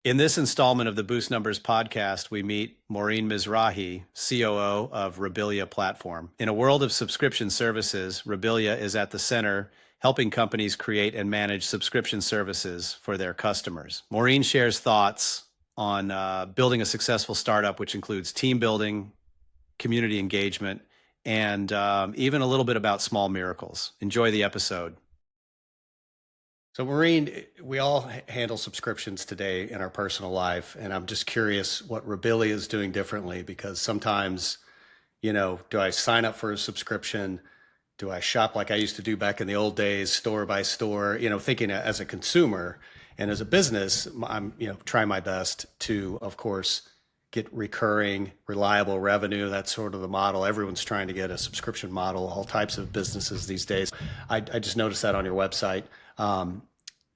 In this installment of the Boost Numbers podcast, we meet Moran Mizrahi, COO of Rebillia Platform. In a world of subscription services, Rebillia is at the center, helping companies create and manage subscription services for their customers. Moran shares thoughts on building a successful startup, which includes team building, community engagement, and even a little bit about small miracles. Enjoy the episode. So, Maureen, we all handle subscriptions today in our personal life, and I'm just curious what Rebillia is doing differently because sometimes, do I sign up for a subscription? Do I shop like I used to do back in the old days, store by store? Thinking as a consumer and as a business, I'm, trying my best to, of course, get recurring, reliable revenue. That's sort of the model. Everyone's trying to get a subscription model, all types of businesses these days. I just noticed that on your website.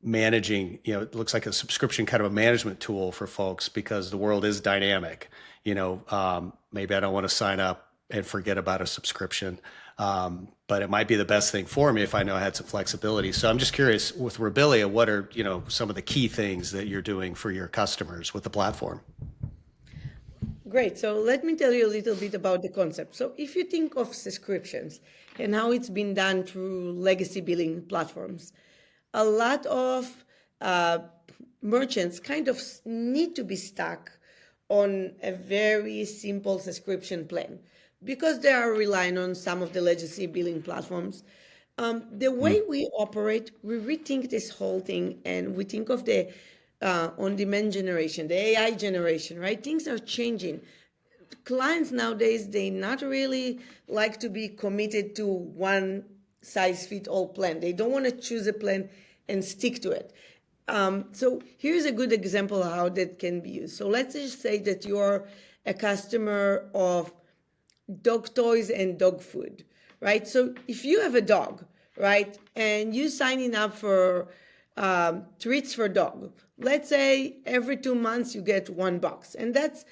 Managing, it looks like a subscription kind of a management tool for folks because the world is dynamic. Maybe I don't want to sign up and forget about a subscription, but it might be the best thing for me if I know I had some flexibility. So I'm just curious with Rebillia, what are, some of the key things that you're doing for your customers with the platform? Great. So let me tell you a little bit about the concept. So if you think of subscriptions and how it's been done through legacy billing platforms, a lot of merchants kind of need to be stuck on a very simple subscription plan because they are relying on some of the legacy billing platforms. The way we operate, we rethink this whole thing and we think of the on-demand generation, the AI generation, right? Things are changing. Clients nowadays, they not really like to be committed to one size fit all plan. They don't want to choose a plan and stick to it. So here's a good example of how that can be used. So let's just say that you're a customer of dog toys and dog food, right? So if you have a dog, right, and you signing up for treats for dog, let's say every 2 months you get one box, and that's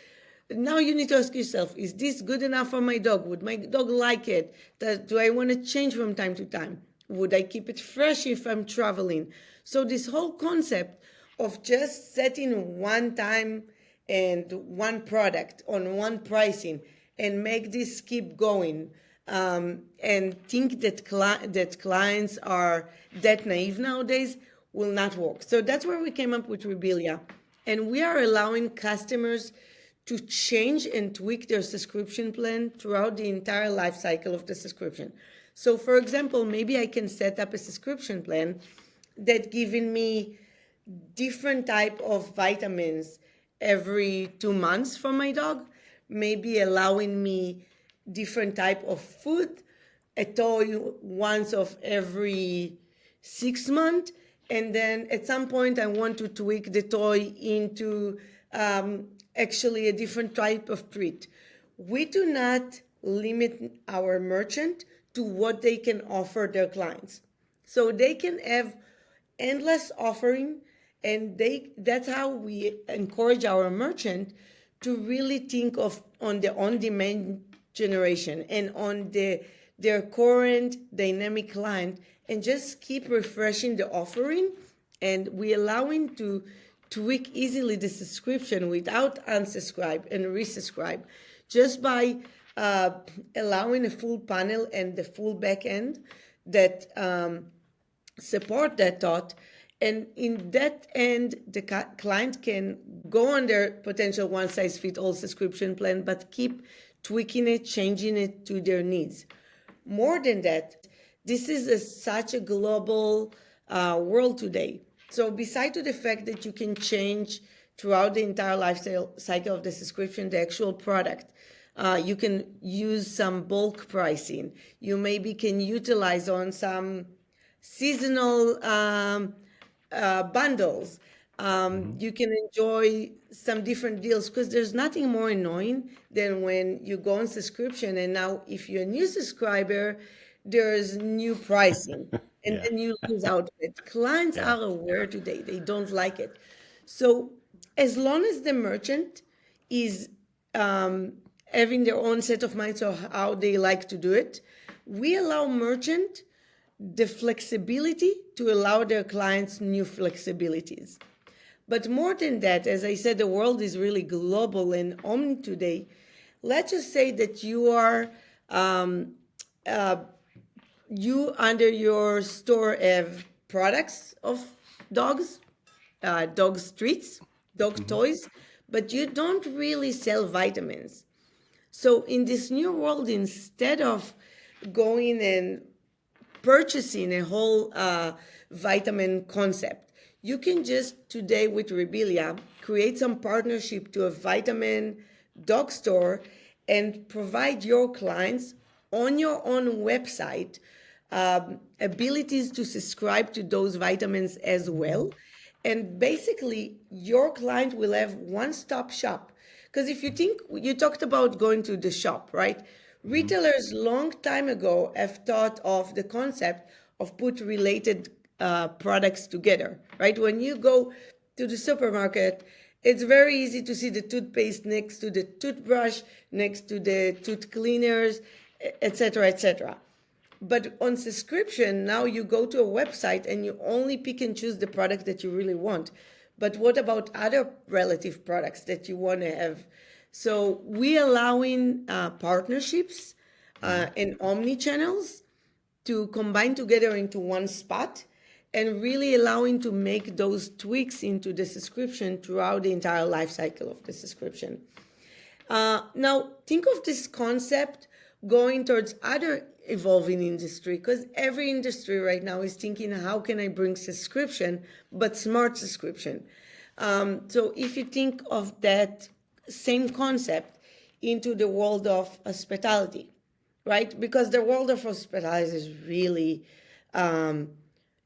now you need to ask yourself, is this good enough for my dog? Would my dog like it? Do I want to change from time to time? Would I keep it fresh if I'm traveling? So this whole concept of just setting one time and one product on one pricing and make this keep going and think that that clients are that naive nowadays will not work. So that's where we came up with Rebillia. And we are allowing customers to change and tweak their subscription plan throughout the entire life cycle of the subscription. So for example, maybe I can set up a subscription plan that giving me different type of vitamins every 2 months for my dog, maybe allowing me different type of food, a toy once of every 6 months, and then at some point I want to tweak the toy into actually a different type of treat. We do not limit our merchant to what they can offer their clients. So they can have endless offering, and that's how we encourage our merchant to really think of on the on-demand generation and on their current dynamic client and just keep refreshing the offering, and we allowing to tweak easily the subscription without unsubscribe and resubscribe just by allowing a full panel and the full back end that support that thought. And in that end, the client can go on their potential one-size-fits-all subscription plan, but keep tweaking it, changing it to their needs. More than that, this is such a global world today. So besides the fact that you can change throughout the entire life cycle of the subscription, the actual product, you can use some bulk pricing. You maybe can utilize on some seasonal bundles. You can enjoy some different deals because there's nothing more annoying than when you go on subscription and now if you're a new subscriber, there's new pricing and Yeah. then you lose out of it. Clients Yeah. are aware today, they don't like it. So as long as the merchant is having their own set of minds of how they like to do it, we allow merchant the flexibility to allow their clients new flexibilities. But more than that, as I said, the world is really global and omni today. Let's just say that you are you under your store have products of dogs, dog treats, dog Hmm. toys, but you don't really sell vitamins. So in this new world, instead of going and purchasing a whole vitamin concept, you can just today with Rebillia create some partnership to a vitamin dog store and provide your clients on your own website abilities to subscribe to those vitamins as well. And basically, your client will have one stop shop. Because if you think, you talked about going to the shop, right? Hmm. Retailers long time ago have thought of the concept of put related products together, right? When you go to the supermarket, it's very easy to see the toothpaste next to the toothbrush, next to the tooth cleaners, etc., etc. But on subscription, now you go to a website and you only pick and choose the product that you really want. But what about other relative products that you want to have? So we allowing partnerships Hmm. and omni channels to combine together into one spot and really allowing to make those tweaks into the subscription throughout the entire life cycle of the subscription. Now, think of this concept going towards other evolving industry because every industry right now is thinking, how can I bring subscription, but smart subscription? So if you think of that same concept into the world of hospitality, right? Because the world of hospitality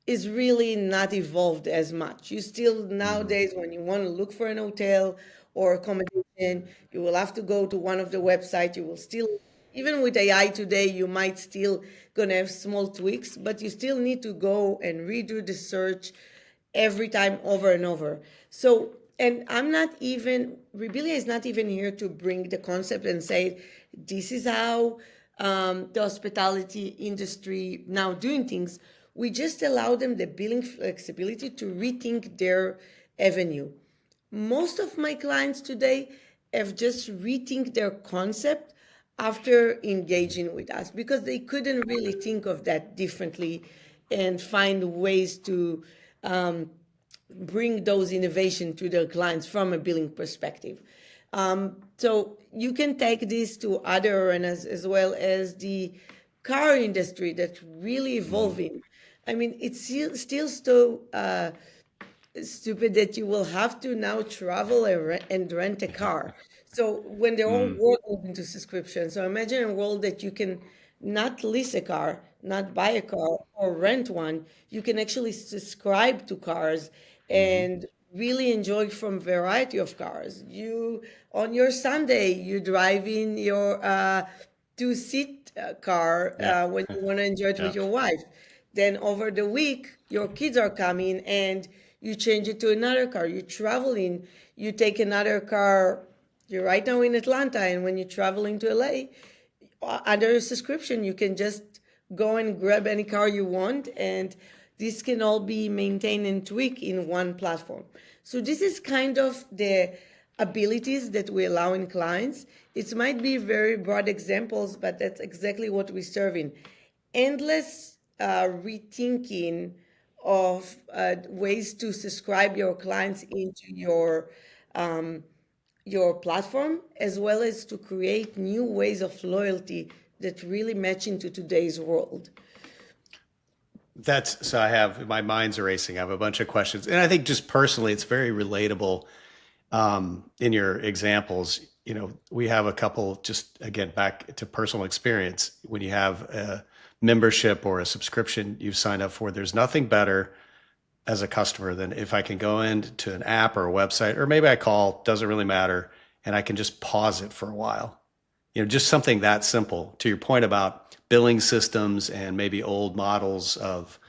is really not evolved as much. You still Hmm. nowadays, when you want to look for an hotel or accommodation, you will have to go to one of the websites. You will still, even with AI today, you might still gonna have small tweaks, but you still need to go and redo the search every time over and over. So, and I'm not even, Rebillia is not even here to bring the concept and say, this is how the hospitality industry now doing things. We just allow them the billing flexibility to rethink their avenue. Most of my clients today have just rethink their concept after engaging with us because they couldn't really think of that differently and find ways to bring those innovation to their clients from a billing perspective. So you can take this to other arenas as well as the car industry that's really Hmm. evolving. I mean, it's still so stupid that you will have to now travel and rent a car. So when the whole Mm. world moves into subscription, so imagine a world that you can not lease a car, not buy a car or rent one. You can actually subscribe to cars Hmm. and really enjoy from variety of cars. You on your Sunday, you drive in your two-seat car Yeah. when you want to enjoy it with Yeah. your wife. Then over the week, your kids are coming and you change it to another car. You're traveling, you take another car. You're right now in Atlanta, and when you're traveling to LA, under a subscription, you can just go and grab any car you want, and this can all be maintained and tweaked in one platform. So this is kind of the abilities that we allow in clients. It might be very broad examples, but that's exactly what we're serving. Endless rethinking of ways to subscribe your clients into your platform, as well as to create new ways of loyalty that really match into today's world. That's so I have my mind's erasing. I have a bunch of questions. And I think just personally, it's very relatable in your examples. We have a couple, just again, back to personal experience. When you have a membership or a subscription you've signed up for, there's nothing better as a customer than if I can go into an app or a website, or maybe I call, doesn't really matter, and I can just pause it for a while. Just something that simple. To your point about billing systems and maybe old models of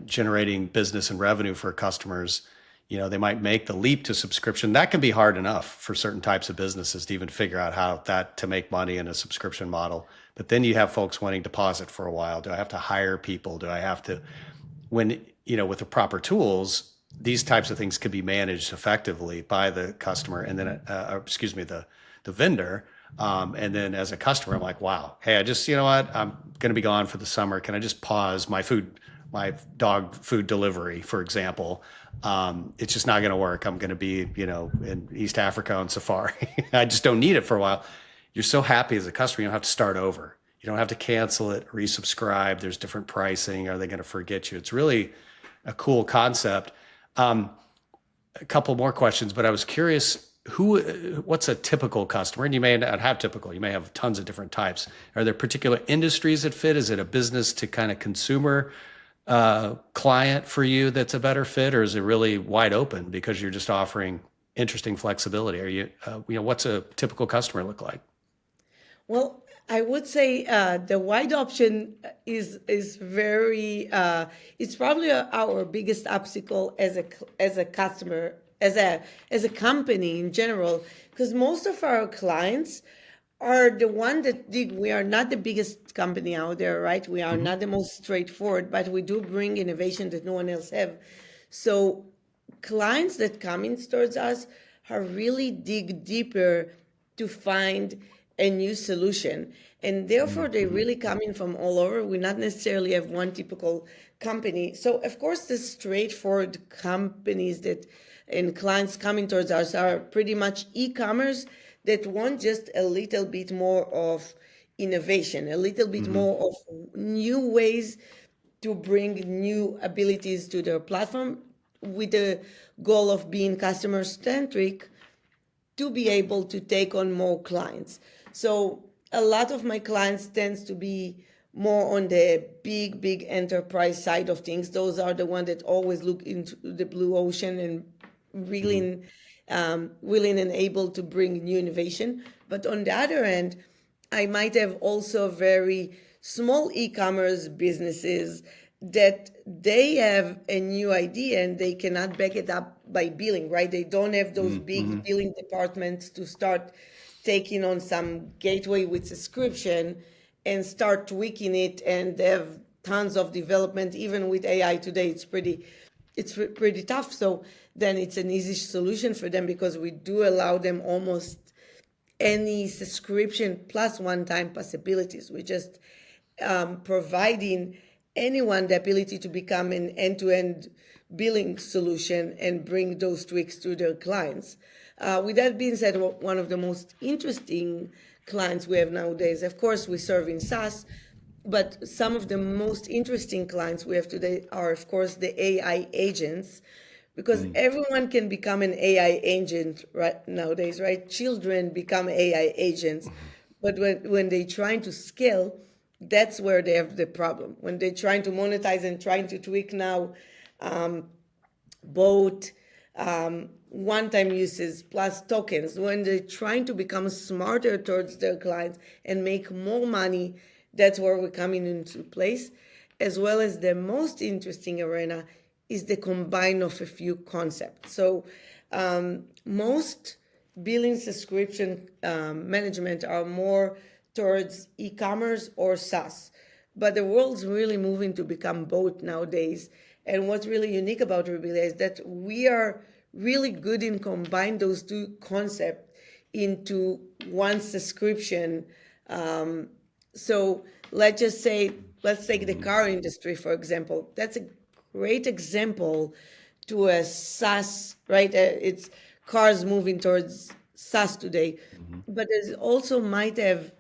generating business and revenue for customers, they might make the leap to subscription. That can be hard enough for certain types of businesses to even figure out how that to make money in a subscription model. But then you have folks wanting to pause it for a while. Do I have to hire people? Do I have to, when, with the proper tools, these types of things could be managed effectively by the customer, and then excuse me, the vendor. And then as a customer, I'm like, wow, hey, I just, you know what, I'm going to be gone for the summer. Can I just pause my dog food delivery, for example? It's just not going to work. I'm going to be, in East Africa on safari. I just don't need it for a while. You're so happy as a customer, you don't have to start over. You don't have to cancel it, resubscribe. There's different pricing. Are they going to forget you? It's really a cool concept. Um, a couple more questions, but I was curious, what's a typical customer? And you may not have typical, you may have tons of different types. Are there particular industries that fit? Is it a business to kind of consumer client for you that's a better fit, or is it really wide open because you're just offering interesting flexibility? What's a typical customer look like? Well, I would say the wide option is very it's probably our biggest obstacle as a customer, as a company in general, because most of our clients are the one that dig. We are not the biggest company out there, right? We are Hmm. not the most straightforward, but we do bring innovation that no one else have. So clients that come in towards us are really dig deeper to find a new solution, and therefore they Hmm. really come in from all over. We not necessarily have one typical company. So of course the straightforward companies that and clients coming towards us are pretty much e-commerce that want just a little bit more of innovation, a little bit Hmm. more of new ways to bring new abilities to their platform, with the goal of being customer centric, to be able to take on more clients. So a lot of my clients tends to be more on the big enterprise side of things. Those are the ones that always look into the blue ocean and Hmm. willing, willing and able to bring new innovation. But on the other end, I might have also very small e-commerce businesses that they have a new idea and they cannot back it up by billing, right? They don't have those Hmm. big billing departments to start taking on some gateway with subscription and start tweaking it, and they have tons of development. Even with AI today, it's pretty tough. So then it's an easy solution for them because we do allow them almost any subscription plus one-time possibilities. We just providing anyone the ability to become an end-to-end billing solution and bring those tweaks to their clients. With that being said, one of the most interesting clients we have nowadays, of course, we serve in SaaS, but some of the most interesting clients we have today are, of course, the AI agents, because everyone can become an AI agent right nowadays, right? Children become AI agents, but when they're trying to scale, that's where they have the problem. When they're trying to monetize and trying to tweak now, both one-time uses plus tokens, when they're trying to become smarter towards their clients and make more money, that's where we're coming into place. As well as the most interesting arena is the combine of a few concepts. So most billing subscription management are more towards e-commerce or SaaS, but the world's really moving to become both nowadays. And what's really unique about Rebillia is that we are really good in combine those two concepts into one subscription. So let's just say, let's take the car industry, for example. That's a great example to a SaaS, right? It's cars moving towards SaaS today, Hmm. but it also might have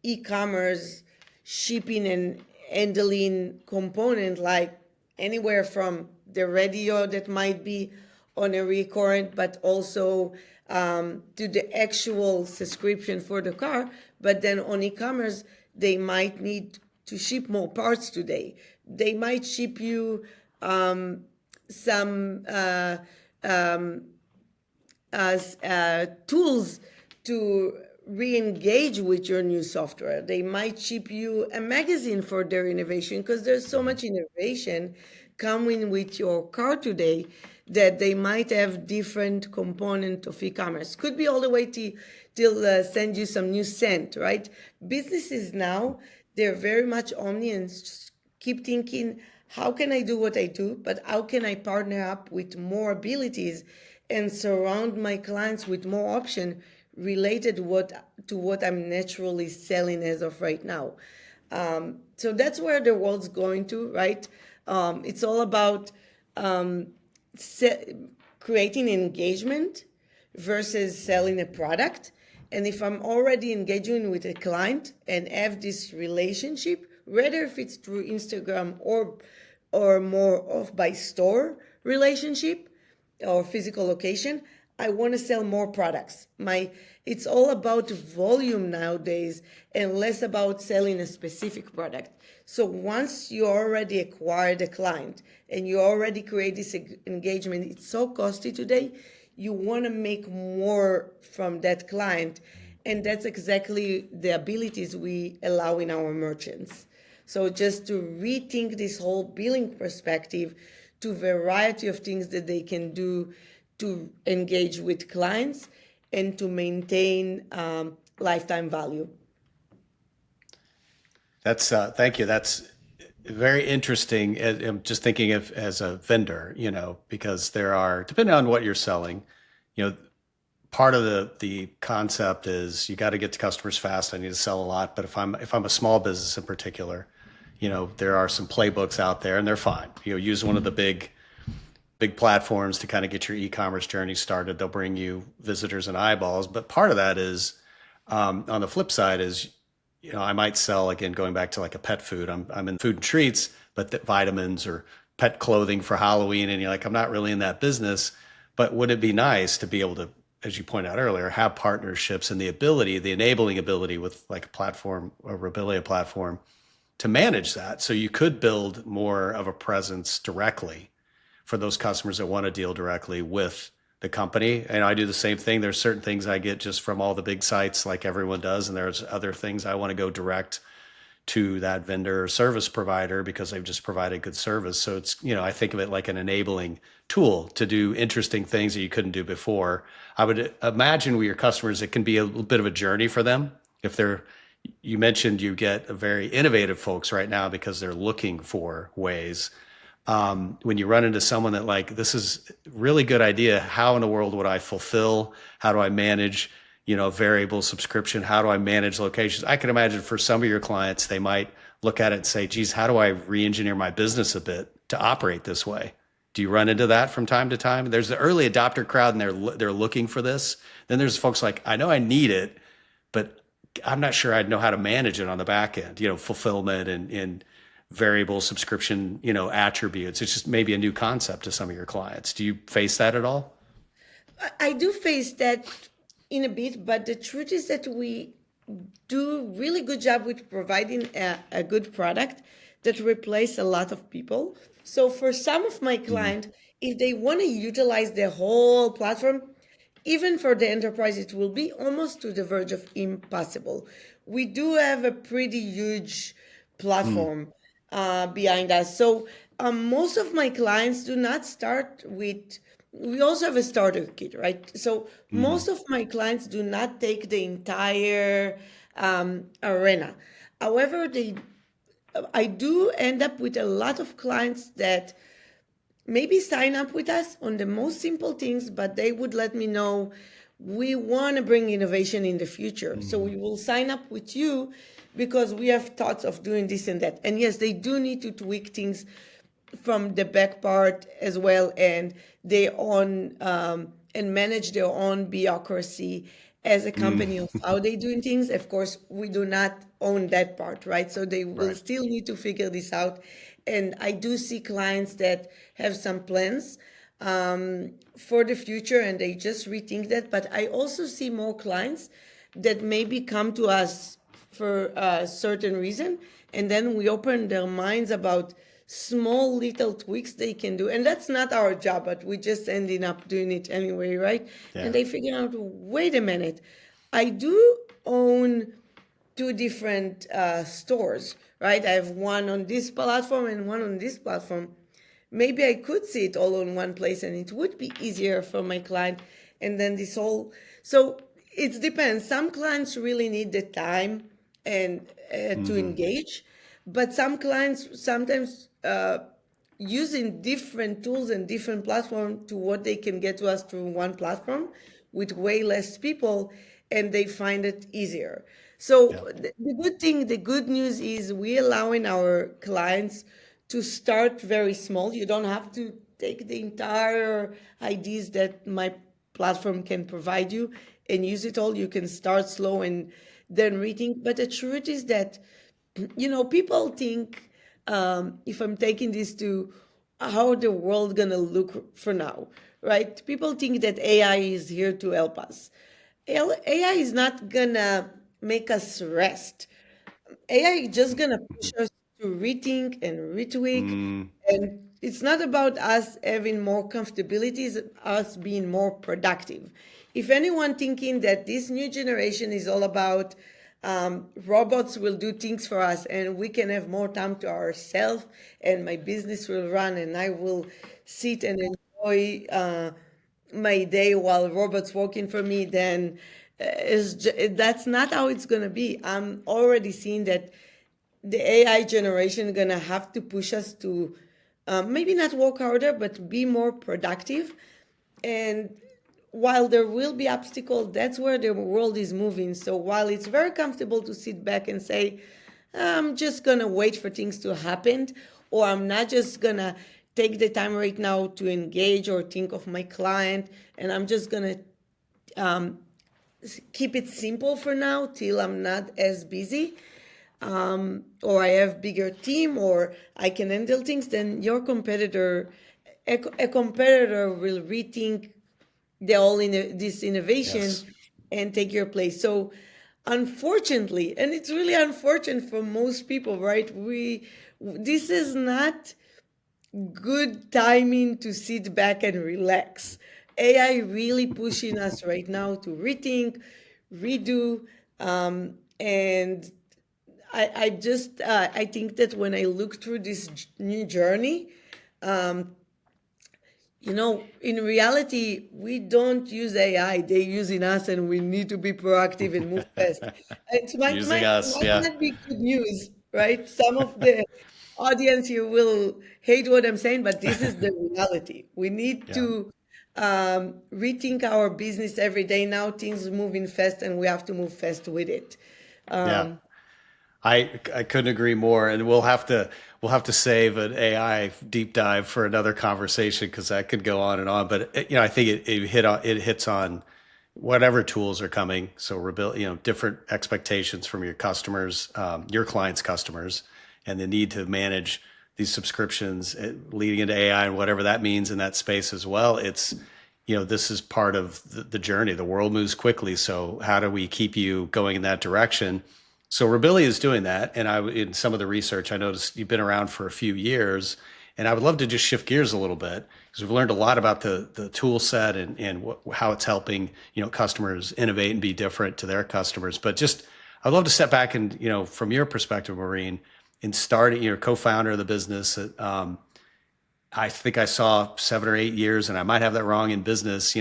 e-commerce, shipping and handling component, like anywhere from the radio that might be on a recurrent, but also to the actual subscription for the car. But then on e-commerce, they might need to ship more parts today. They might ship you some tools to re-engage with your new software. They might ship you a magazine for their innovation, because there's so much innovation coming with your car today that they might have different component of e-commerce. Could be all the way to till send you some new scent, right? Businesses now, they're very much omni and keep thinking, how can I do what I do, but how can I partner up with more abilities and surround my clients with more option related to what I'm naturally selling as of right now. So that's where the world's going to, right? It's all about um, se- creating engagement versus selling a product. And if I'm already engaging with a client and have this relationship, whether if it's through Instagram or more of by store relationship or physical location, I want to sell more products. It's all about volume nowadays and less about selling a specific product. So once you already acquired a client and you already create this engagement, it's so costly today. You want to make more from that client, and that's exactly the abilities we allow in our merchants. So just to rethink this whole billing perspective to variety of things that they can do to engage with clients and to maintain lifetime value. That's thank you. That's very interesting. I'm just thinking of as a vendor, because there are, depending on what you're selling, you know, part of the concept is you got to get to customers fast. I need to sell a lot. But if I'm a small business in particular, there are some playbooks out there, and they're fine. Use one of the big platforms to kind of get your e-commerce journey started. They'll bring you visitors and eyeballs. But part of that is, on the flip side is, I might sell, again, going back to like a pet food. I'm in food and treats, but vitamins or pet clothing for Halloween, and you're like, I'm not really in that business. But would it be nice to be able to, as you pointed out earlier, have partnerships and the enabling ability with like a platform, a Rebillia platform, to manage that, so you could build more of a presence directly for those customers that want to deal directly with the company. And I do the same thing. There's certain things I get just from all the big sites like everyone does. And there's other things I want to go direct to that vendor or service provider because they've just provided good service. So it's, I think of it like an enabling tool to do interesting things that you couldn't do before. I would imagine with your customers, it can be a little bit of a journey for them. If they're, you mentioned you get a very innovative folks right now because they're looking for ways. When you run into someone that like, this is a really good idea, how in the world would I fulfill? How do I manage, variable subscription? How do I manage locations? I can imagine for some of your clients, they might look at it and say, geez, how do I re-engineer my business a bit to operate this way? Do you run into that from time to time? There's the early adopter crowd and they're looking for this. Then there's folks like, I know I need it, but I'm not sure I'd know how to manage it on the back end, fulfillment and variable subscription, attributes. It's just maybe a new concept to some of your clients. Do you face that at all? I do face that in a bit, but the truth is that we do really good job with providing a good product that replace a lot of people. So for some of my Mm, clients, if they want to utilize the whole platform, even for the enterprise, it will be almost to the verge of impossible. We do have a pretty huge mm, platform behind us. So most of my clients do not start with, we also have a starter kit, right? So mm, most of my clients do not take the entire arena. However, I do end up with a lot of clients that maybe sign up with us on the most simple things, but they would let me know we want to bring innovation in the future. So mm, we will sign up with you because we have thoughts of doing this and that. And yes, they do need to tweak things from the back part as well, and their own and manage their own bureaucracy as a mm. company of how they doing things. Of course, we do not own that part, right? So they will Right. still need to figure this out. And I do see clients that have some plans for the future and they just rethink that. But I also see more clients that maybe come to us for a certain reason, and then we open their minds about small little tweaks they can do. And that's not our job, but we just ending up doing it anyway, right? And Yeah. they figure out, wait a minute, I do own two different stores, right? I have one on this platform and one on this platform. Maybe I could see it all in one place and it would be easier for my client. And then this whole, so it depends. Some clients really need the time and to Hmm. engage, but some clients sometimes using different tools and different platforms to what they can get to us through one platform with way less people, and they find it easier. So Yeah. the good thing, the good news is we allowing our clients to start very small. You don't have to take the entire ideas that my platform can provide you and use it all. You can start slow and then rethink. But the truth is that, people think, if I'm taking this to how the world gonna look for now, right? People think that AI is here to help us. AI is not gonna make us rest. AI is just gonna push us to rethink and retweak, Mm, and it's not about us having more comfortability, it's us being more productive. If anyone thinking that this new generation is all about robots will do things for us and we can have more time to ourselves and my business will run and I will sit and enjoy my day while robots working for me, then that's not how it's going to be. I'm already seeing that the AI generation gonna have to push us to maybe not work harder, but be more productive. And while there will be obstacles, that's where the world is moving. So while it's very comfortable to sit back and say, I'm just gonna wait for things to happen, or I'm not just gonna take the time right now to engage or think of my client, and I'm just gonna keep it simple for now till I'm not as busy, or I have bigger team, or I can handle things, then your competitor, a competitor will rethink the whole this innovation yes. and take your place. So unfortunately, and it's really unfortunate for most people, right? This is not good timing to sit back and relax. AI really pushing us right now to rethink, redo, and I think that when I look through this new journey, in reality, we don't use AI. They're using us, and we need to be proactive and move fast. It Using us. might Yeah. not be good news, right? Some of the audience here will hate what I'm saying, but this is the reality. We need Yeah. to rethink our business every day now. Things moving fast, and we have to move fast with it. Yeah. Um, I couldn't agree more, and we'll have to save an AI deep dive for another conversation because that could go on and on. But I think it hits on whatever tools are coming. So rebuild, different expectations from your customers, your clients' customers, and the need to manage these subscriptions leading into AI and whatever that means in that space as well. This is part of the journey. The world moves quickly, so how do we keep you going in that direction? So Rebillia is doing that, and in some of the research, I noticed you've been around for a few years, and I would love to just shift gears a little bit because we've learned a lot about the tool set and how it's helping customers innovate and be different to their customers. But just I'd love to step back and from your perspective, Maureen, in starting, you're co-founder of the business. I think I saw 7 or 8 years, and I might have that wrong in business,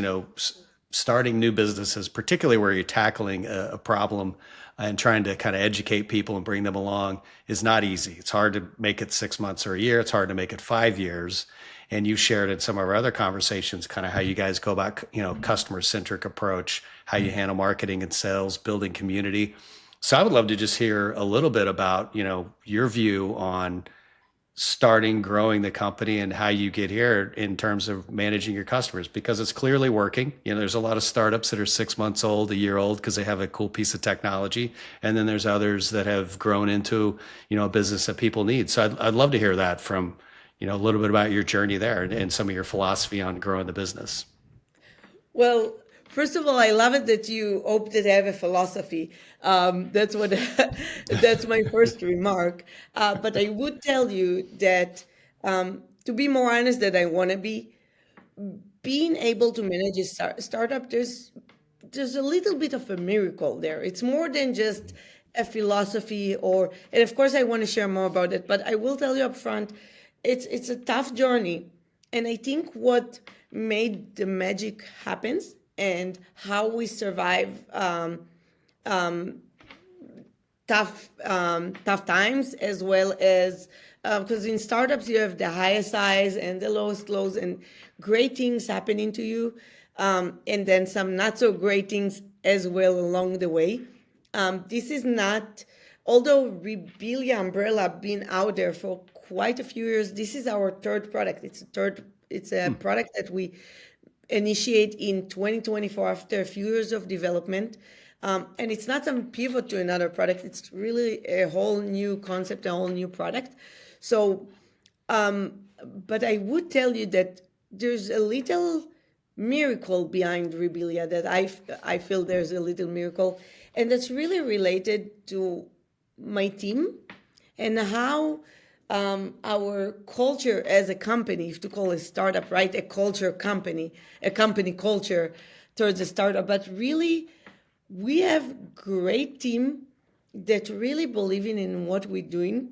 starting new businesses, particularly where you're tackling a problem and trying to kind of educate people and bring them along is not easy. It's hard to make it 6 months or a year. It's hard to make it 5 years. And you shared in some of our other conversations, kind of how you guys go about, customer centric approach, how you handle marketing and sales, building community. So I would love to just hear a little bit about, your view on starting growing the company and how you get here in terms of managing your customers because it's clearly working. There's a lot of startups that are 6 months old, a year old because they have a cool piece of technology, and then there's others that have grown into a business that people need. So I'd love to hear that from a little bit about your journey there and some of your philosophy on growing the business. Well, first of all, I love it that you hope that I have a philosophy. That's what that's my first remark. But I would tell you that, to be more honest, that I want to be being able to manage a startup. There's a little bit of a miracle there. It's more than just a philosophy, and of course I want to share more about it. But I will tell you up front, it's a tough journey, and I think what made the magic happens and how we survive tough times, as well as because in startups you have the highest highs and the lowest lows, and great things happening to you, and then some not so great things as well along the way. This is not, although Rebillia umbrella been out there for quite a few years. This is our third product. It's a product that we initiate in 2024 after a few years of development. And it's not some pivot to another product. It's really a whole new concept, a whole new product. So, but I would tell you that there's a little miracle behind Rebillia, that I feel there's a little miracle. And that's really related to my team and how our culture as a company, if to call a startup, right, a culture company, a company culture towards a startup, but really we have great team that really believing in what we're doing,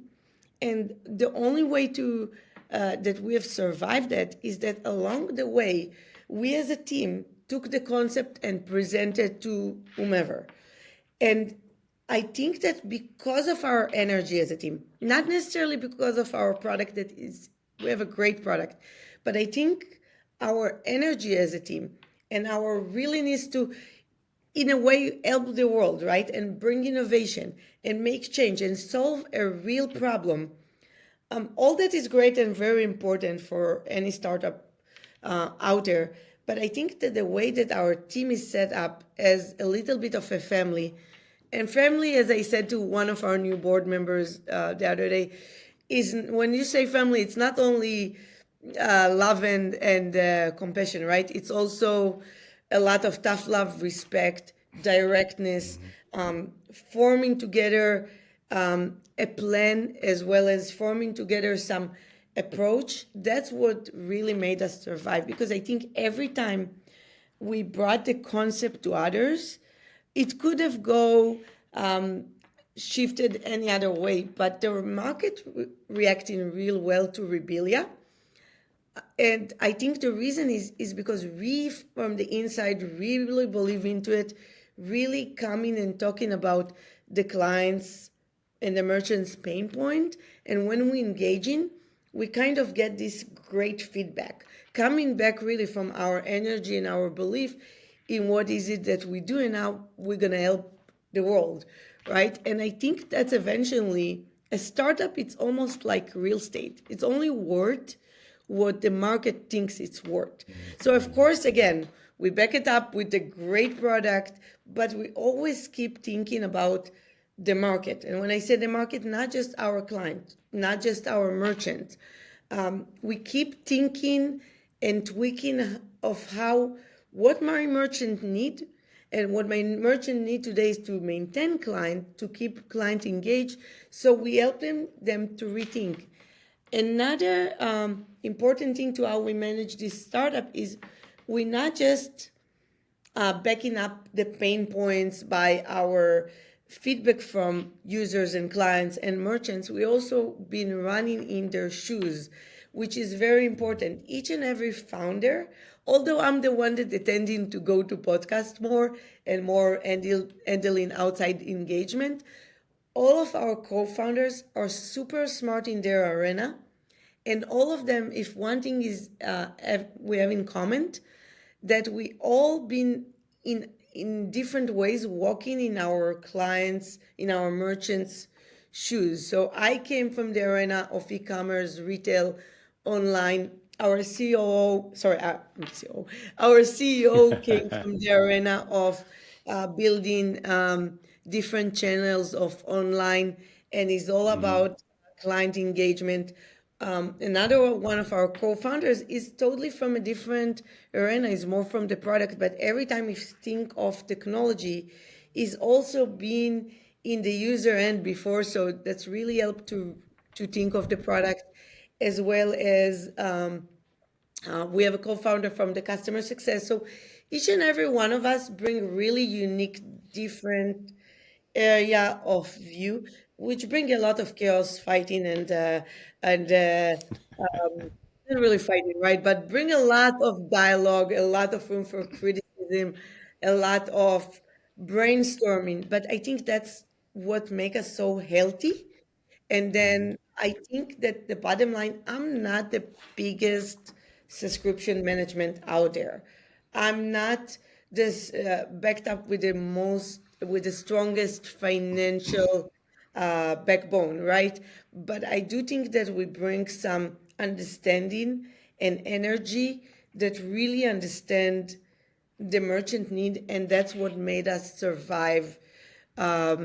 and the only way to that we have survived that is that along the way we as a team took the concept and presented to whomever. And I think that because of our energy as a team, not necessarily because of our product, that is, we have a great product, but I think our energy as a team and our willingness to, in a way, help the world, right? And bring innovation and make change and solve a real problem. All that is great and very important for any startup out there. But I think that the way that our team is set up as a little bit of a family, and family, as I said to one of our new board members the other day, is when you say family, it's not only love and compassion, right? It's also a lot of tough love, respect, directness, forming together a plan, as well as forming together some approach. That's what really made us survive. Because I think every time we brought the concept to others, it could have go shifted any other way, but the market reacting real well to Rebillia. And I think the reason is because we from the inside really believe into it, really coming and talking about the clients and the merchants pain point. And when we engage in, we kind of get this great feedback coming back really from our energy and our belief in what is it that we do and how we're going to help the world, right? And I think that's eventually a startup. It's almost like real estate. It's only worth what the market thinks it's worth. So of course, again, we back it up with a great product, but we always keep thinking about the market. And when I say the market, not just our client, not just our merchant, we keep thinking and tweaking of how, what my merchant need, and what my merchant need today is to maintain client, to keep client engaged. So we help them to rethink. Another important thing to how we manage this startup is we're not just backing up the pain points by our feedback from users and clients and merchants. We also been running in their shoes, which is very important. Each and every founder, although I'm the one that tending to go to podcast more and more handling outside engagement, all of our co-founders are super smart in their arena, and all of them, if one thing is we have in common, that we all been in different ways walking in our clients, in our merchants shoes. So I came from the arena of e-commerce, retail, online. Our COO, sorry, I'm CEO. Our CEO came from the arena of building different channels of online, and is all about client engagement. Another one of our co-founders is totally from a different arena, is more from the product, but every time we think of technology, is also being in the user end before, so that's really helped to think of the product, as well as we have a co-founder from the customer success. So each and every one of us bring really unique, different area of view, which bring a lot of chaos, fighting, and not really fighting, right? But bring a lot of dialogue, a lot of room for criticism, a lot of brainstorming. But I think that's what make us so healthy. And then I think that the bottom line, I'm not the biggest subscription management out there. I'm not this backed up with with the strongest financial backbone, right? But I do think that we bring some understanding and energy that really understand the merchant need, and that's what made us survive as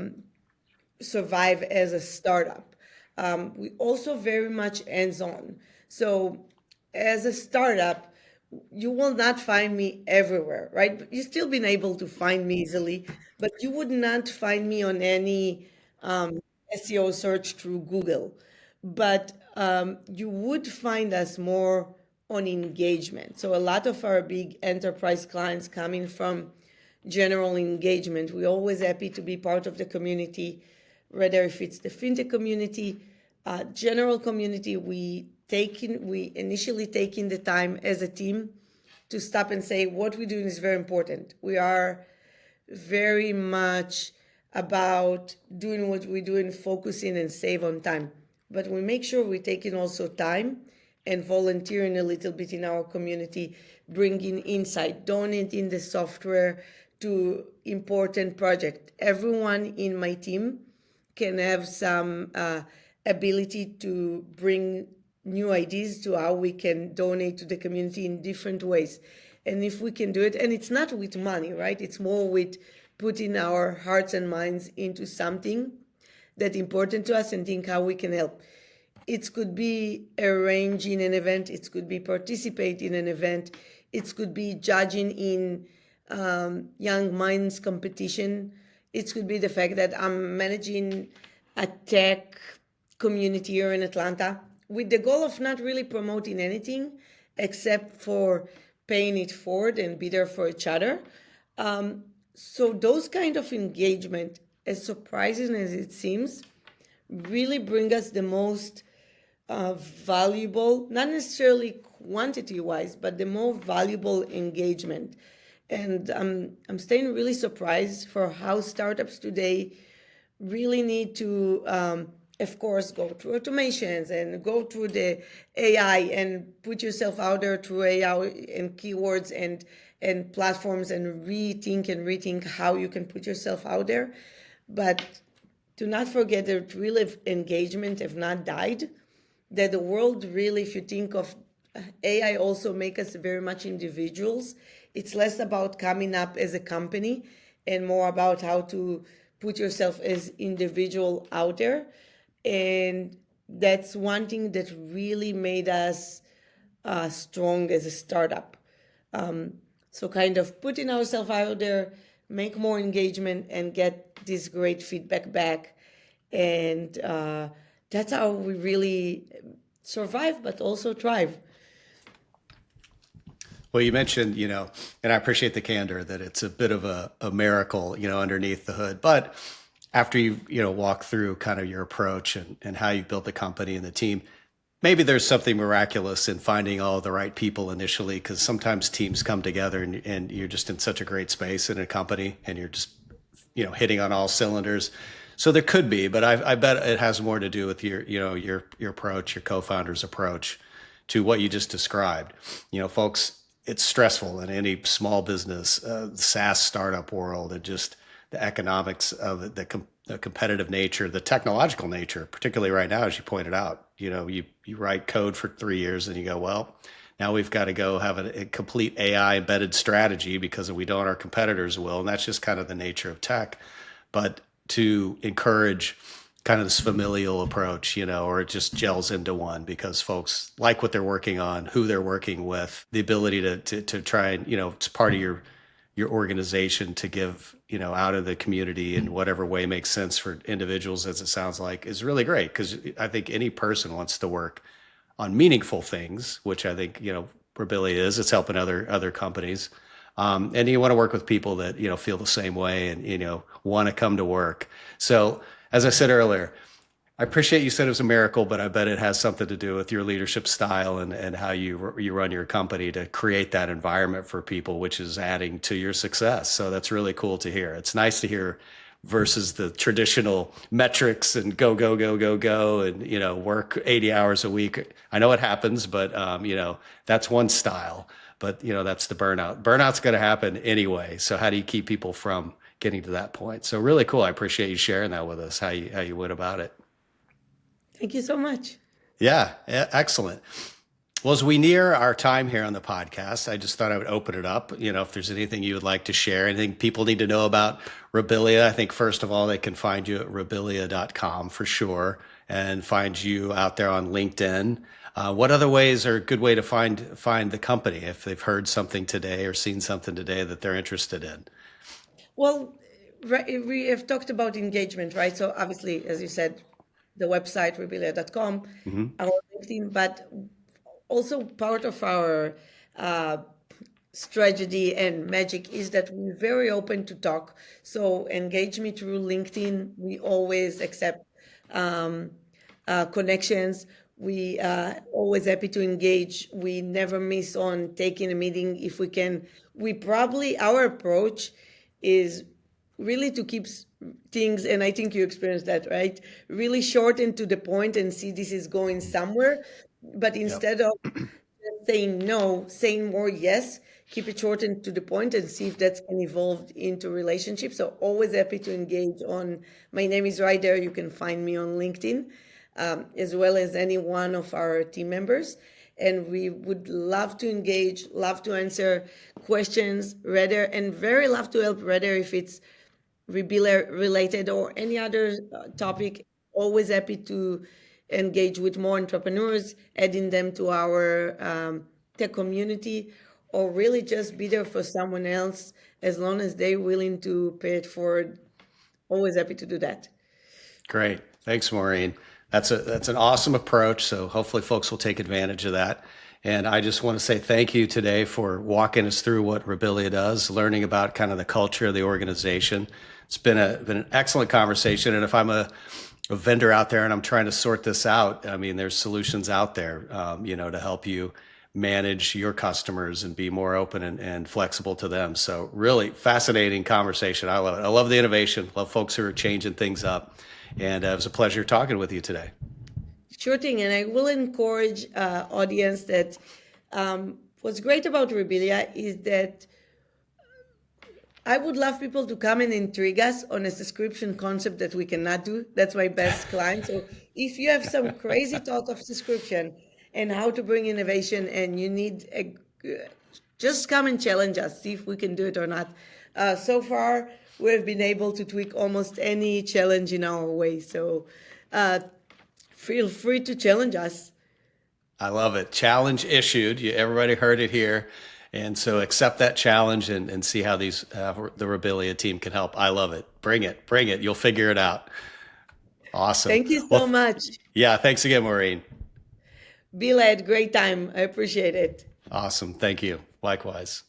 a startup. We also very much hands-on. So as a startup, you will not find me everywhere, right? You still been able to find me easily, but you would not find me on any SEO search through Google. But you would find us more on engagement. So a lot of our big enterprise clients coming from general engagement. We're always happy to be part of the community, whether if it's the fintech community, general community. We initially taking the time as a team to stop and say what we're doing is very important. We are very much about doing what we're doing, focusing and save on time. But we make sure we're taking also time and volunteering a little bit in our community, bringing insight, donating the software to important project. Everyone in my team can have some ability to bring new ideas to how we can donate to the community in different ways. And if we can do it, and it's not with money, right? It's more with putting our hearts and minds into something that's important to us and think how we can help. It could be arranging an event, it could be participate in an event, it could be judging in young minds competition. It could be the fact that I'm managing a tech community here in Atlanta with the goal of not really promoting anything except for paying it forward and be there for each other. So those kind of engagement, as surprising as it seems, really bring us the most valuable, not necessarily quantity wise, but the more valuable engagement. And I'm staying really surprised for how startups today really need to, of course, go through automations and go through the AI and put yourself out there through AI and keywords and platforms and rethink how you can put yourself out there. But do not forget that real engagement have not died, that the world really, if you think of AI, also make us very much individuals. It's less about coming up as a company and more about how to put yourself as individual out there. And that's one thing that really made us strong as a startup. So kind of putting ourselves out there, make more engagement and get this great feedback back. And that's how we really survive, but also thrive. Well, you mentioned, and I appreciate the candor that it's a bit of a miracle, underneath the hood. But after you walk through kind of your approach and how you built the company and the team, maybe there's something miraculous in finding all the right people initially, because sometimes teams come together and you're just in such a great space in a company and you're just, hitting on all cylinders. So there could be, but I bet it has more to do with your approach, your co-founder's approach to what you just described. Folks, it's stressful in any small business, SaaS startup world, and just the economics of it, the competitive nature, the technological nature, particularly right now, as you pointed out. You write code for 3 years and you go, well, now we've got to go have a complete AI embedded strategy because if we don't, our competitors will. And that's just kind of the nature of tech. But to encourage kind of this familial approach, or it just gels into one because folks like what they're working on, who they're working with, the ability to try and, it's part of your organization to give, out of the community in whatever way makes sense for individuals, as it sounds like, is really great. Because I think any person wants to work on meaningful things, which I think, Rebillia is. It's helping other companies. And you want to work with people that, feel the same way and, want to come to work. So as I said earlier, I appreciate you said it was a miracle, but I bet it has something to do with your leadership style and how you run your company to create that environment for people, which is adding to your success. So that's really cool to hear. It's nice to hear versus the traditional metrics and go, go, go, go, go, and, work 80 hours a week. I know it happens, but, that's one style. But, that's the burnout. Burnout's going to happen anyway. So how do you keep people from getting to that point? So really cool. I appreciate you sharing that with us, how you went about it. Thank you so much. Yeah, excellent. Well, as we near our time here on the podcast, I just thought I would open it up. If there's anything you would like to share, anything people need to know about Rebillia, I think first of all, they can find you at rebillia.com for sure and find you out there on LinkedIn. What other ways are a good way to find the company if they've heard something today or seen something today that they're interested in? Well, we have talked about engagement, right? So obviously, as you said, the website, rebillia.com, Hmm. our LinkedIn, but also part of our uh, strategy and magic is that we're very open to talk. So engage me through LinkedIn. We always accept um, connections. We always happy to engage. We never miss on taking a meeting if we can. We probably our approach is really to keep things, and I think you experienced that, right? Really short and to the point, and see this is going somewhere. But Yep. instead of saying no, saying more yes, keep it short and to the point and see if that can evolve into relationships. So always happy to engage on, my name is right there. You can find me on LinkedIn, as well as any one of our team members. And we would love to engage, love to answer questions, rather, and very love to help, rather if it's Rebillia related or any other topic. Always happy to engage with more entrepreneurs, adding them to our tech community, or really just be there for someone else as long as they're willing to pay it forward. Always happy to do that. Great. Thanks, Maureen. That's an awesome approach. So hopefully folks will take advantage of that. And I just want to say thank you today for walking us through what Rebillia does, learning about kind of the culture of the organization. It's been an excellent conversation. And if I'm a vendor out there and I'm trying to sort this out, I mean, there's solutions out there, to help you manage your customers and be more open and flexible to them. So really fascinating conversation. I love it. I love the innovation. Love folks who are changing things up. And it was a pleasure talking with you today. Sure thing. And I will encourage audience that what's great about Rebillia is that I would love people to come and intrigue us on a subscription concept that we cannot do. That's my best client. So if you have some crazy thought of subscription and how to bring innovation, and you need just come and challenge us, see if we can do it or not. So far, we've been able to tweak almost any challenge in our way. So uh, feel free to challenge us. I love it. Challenge issued. Everybody heard it here. And so accept that challenge and see how the Rebillia team can help. I love it. Bring it. Bring it. You'll figure it out. Awesome. Thank you Well, so much. yeah, thanks again, Maureen. Bill, I had a great time. I appreciate it. Awesome. Thank you. Likewise.